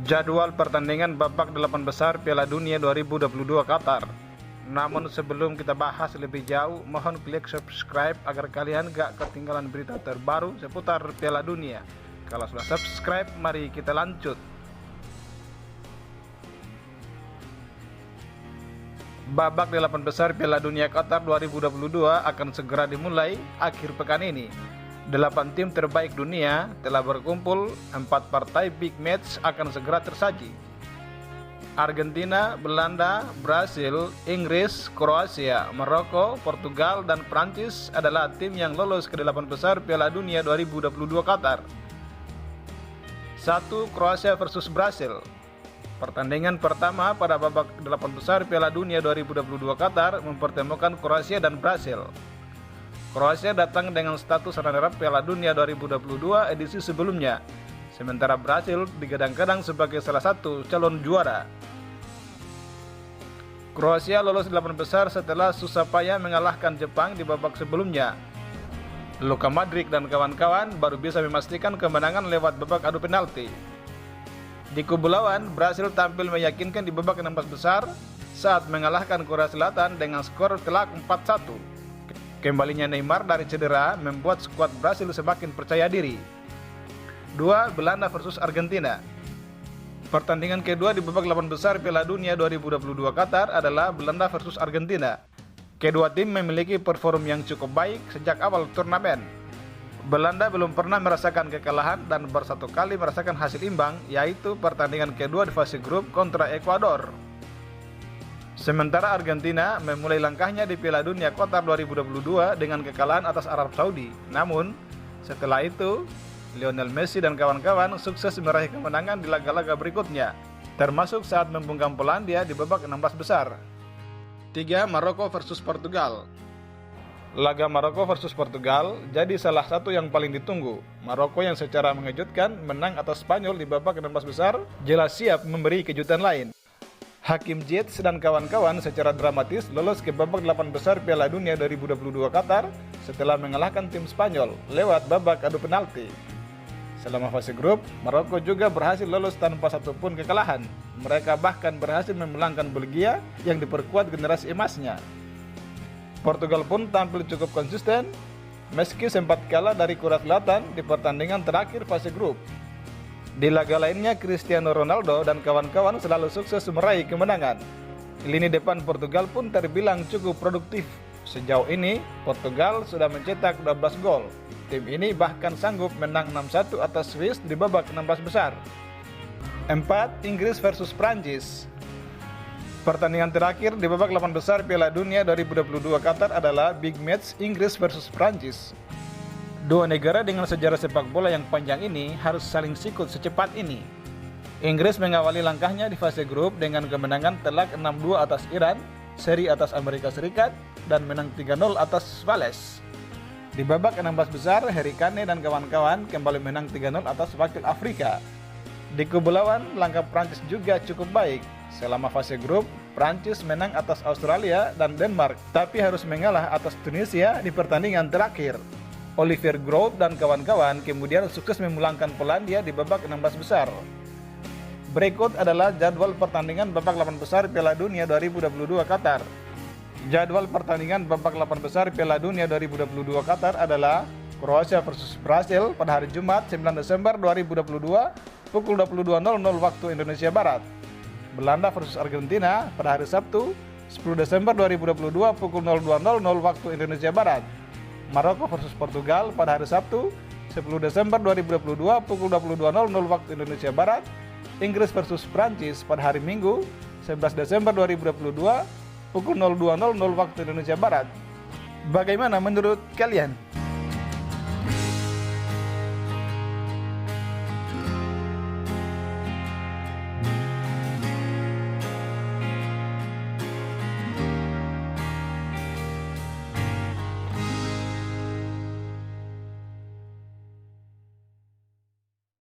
Jadwal pertandingan babak 8 besar Piala Dunia 2022 Qatar. Namun sebelum kita bahas lebih jauh, mohon klik subscribe agar kalian gak ketinggalan berita terbaru seputar Piala Dunia. Kalau sudah subscribe, mari kita lanjut. Babak 8 besar Piala Dunia Qatar 2022 akan segera dimulai akhir pekan ini. 8 tim terbaik dunia telah berkumpul, 4 partai big match akan segera tersaji. Argentina, Belanda, Brasil, Inggris, Kroasia, Maroko, Portugal, dan Prancis adalah tim yang lolos ke 8 besar Piala Dunia 2022 Qatar. 1. Kroasia versus Brasil. Pertandingan pertama pada babak 8 besar Piala Dunia 2022 Qatar mempertemukan Kroasia dan Brasil. Kroasia datang dengan status runner-up Piala Dunia 2022 edisi sebelumnya, sementara Brasil digadang-gadang sebagai salah satu calon juara. Kroasia lolos 8 besar setelah susah payah mengalahkan Jepang di babak sebelumnya. Luka Modric dan kawan-kawan baru bisa memastikan kemenangan lewat babak adu penalti. Di kubu lawan, Brasil tampil meyakinkan di babak 16 besar saat mengalahkan Korea Selatan dengan skor telak 4-1. Kembalinya Neymar dari cedera membuat skuad Brasil semakin percaya diri. 2. Belanda versus Argentina. Pertandingan kedua di babak 8 besar Piala Dunia 2022 Qatar adalah Belanda versus Argentina. Kedua tim memiliki perform yang cukup baik sejak awal turnamen. Belanda belum pernah merasakan kekalahan dan baru satu kali merasakan hasil imbang, yaitu pertandingan kedua di fase grup kontra Ekuador. Sementara Argentina memulai langkahnya di Piala Dunia Qatar 2022 dengan kekalahan atas Arab Saudi. Namun, setelah itu, Lionel Messi dan kawan-kawan sukses meraih kemenangan di laga-laga berikutnya, termasuk saat membungkam Polandia di babak 16 besar. 3. Maroko versus Portugal. Laga Maroko versus Portugal jadi salah satu yang paling ditunggu. Maroko yang secara mengejutkan menang atas Spanyol di babak 16 besar jelas siap memberi kejutan lain. Hakim Ziyech dan kawan-kawan secara dramatis lolos ke babak 8 besar Piala Dunia 2022 Qatar setelah mengalahkan tim Spanyol lewat babak adu penalti. Selama fase grup, Maroko juga berhasil lolos tanpa satupun kekalahan. Mereka bahkan berhasil memenangkan Belgia yang diperkuat generasi emasnya. Portugal pun tampil cukup konsisten meski sempat kalah dari Korea Selatan di pertandingan terakhir fase grup. Di laga lainnya, Cristiano Ronaldo dan kawan-kawan selalu sukses meraih kemenangan. Lini depan Portugal pun terbilang cukup produktif. Sejauh ini, Portugal sudah mencetak 12 gol. Tim ini bahkan sanggup menang 6-1 atas Swiss di babak 16 besar. 4. Inggris versus Prancis. Pertandingan terakhir di babak 8 besar Piala Dunia 2022 Qatar adalah big match Inggris versus Prancis. Dua negara dengan sejarah sepak bola yang panjang ini harus saling sikut secepat ini. Inggris mengawali langkahnya di fase grup dengan kemenangan telak 6-2 atas Iran, seri atas Amerika Serikat, dan menang 3-0 atas Wales. Di babak 16 besar, Harry Kane dan kawan-kawan kembali menang 3-0 atas wakil Afrika. Di kubu lawan, langkah Prancis juga cukup baik. Selama fase grup, Prancis menang atas Australia dan Denmark, tapi harus mengalah atas Tunisia di pertandingan terakhir. Olivier Giroud dan kawan-kawan kemudian sukses memulangkan Polandia di babak 16 besar. Berikut adalah jadwal pertandingan babak 8 besar Piala Dunia 2022 Qatar. Jadwal pertandingan babak 8 besar Piala Dunia 2022 Qatar adalah Kroasia versus Brasil pada hari Jumat 9 Desember 2022 pukul 22.00 waktu Indonesia Barat. Belanda versus Argentina pada hari Sabtu 10 Desember 2022 pukul 02.00 waktu Indonesia Barat. Maroko versus Portugal pada hari Sabtu 10 Desember 2022 pukul 22.00 waktu Indonesia Barat. Inggris versus Prancis pada hari Minggu 11 Desember 2022 pukul 02.00 waktu Indonesia Barat. Bagaimana menurut kalian?